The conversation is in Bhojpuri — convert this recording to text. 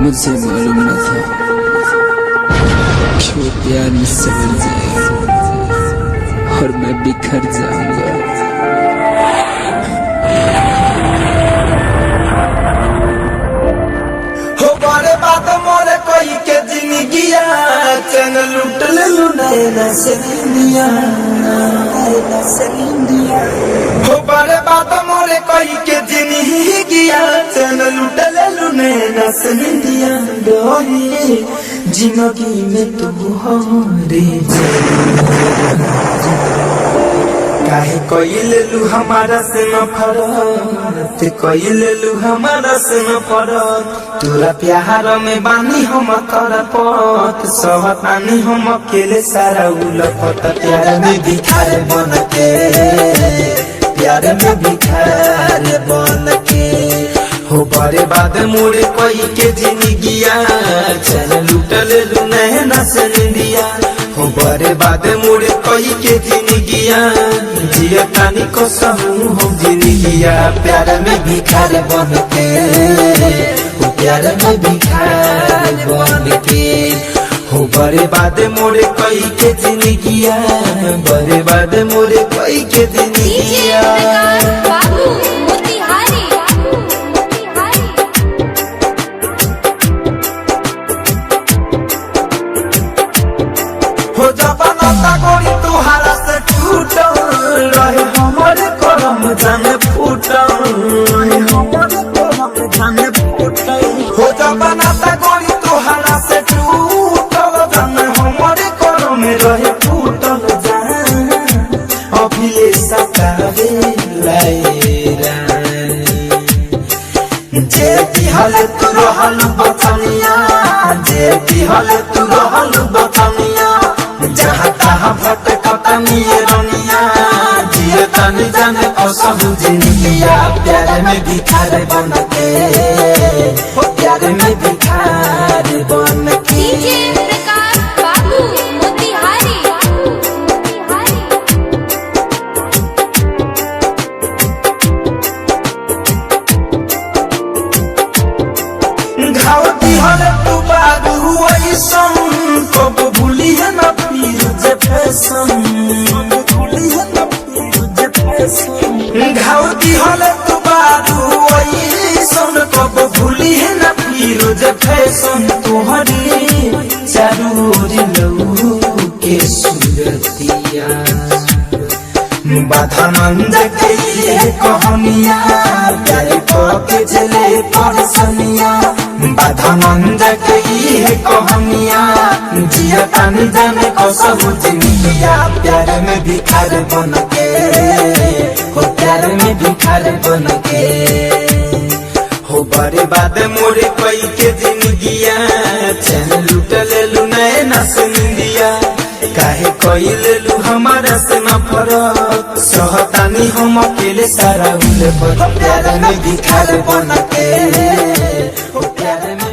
मुझे मालूम न था कि वो प्यार मुझसे मिल जाएगा और मैं बिखर जाऊंगा। हो बारे बात मोरे कोई के जिंदगिया चैन लूट ले लू नैना से इंडिया। हो बारे बात मोरे कोई के जिंदगिया चैन लूट ले लू नैना से इंडिया। डोरी जिंदगी में तू हो रे काहे कोई ले लू हमारा से नफरत, कोई ले लू हमारा से नफरत। तोरा प्यार में बानी हम करपत, सहतानी हम अकेले सारा उलपत। प्यार में भिखार बन के, प्यार में भिखार बन के हो बड़े बाद मोरे कोई के जिंदगिया चल लूट ले लू नैना से निंदिया। हो बड़े बाद मोरे कोई के जिंदगिया जिया तानी को सहू हो जिंदगिया। प्यार में भिखार बन के, हो प्यार में भिखार बन के हो बड़े बाद मोरे कोई के जिंदगिया, बड़े बाद मोरे कोई के जिंदगिया। हो जबाना गोरी तुहारा से टूटल रहे हमारे करम जाने फूटल, हमारे करम जाने फूटल। हो जबाना गोरी तुहारा से टूटल जाने हमारे करम रहे फूटल। जान अभिले सतावे लाई रानी जे दिहल तू रहल बचनिया, जे दिहल तू रहल बचनिया। जहाँ तहाँ भटकतनी रनिया जिया तनी जाने कसहु जिंदगिया। प्यार में भिखार बन के, हो प्यार में भिखार बन के। घाव दिहल तू बाबू ऐसन कब भूली है न पीर जे फैशन, भूली है न पीर जे फैशन। घाव दिहल तू बाबू ऐसन कब भूली है न पीर जे फैशन। तोहरी चारू ओर लहू के सूरतिया बाधा मंद के ये कहानिया। प्यार के जले परसनिया बाधा मंद के ये कहानिया। जिया तानी जाने कसहु जिंदगिया। प्यार में भिखार बन के, हो प्यार में भिखार बन के हो बड़े बाद मोरे कोई के जिंदगिया चैन लूट ले लू नैना से निंदिया। काहे कोई ले लू हमारा से नफरत, सहतानी हम अकेले सारा उलपत। प्यार में भिखार बन के, हो प्यार में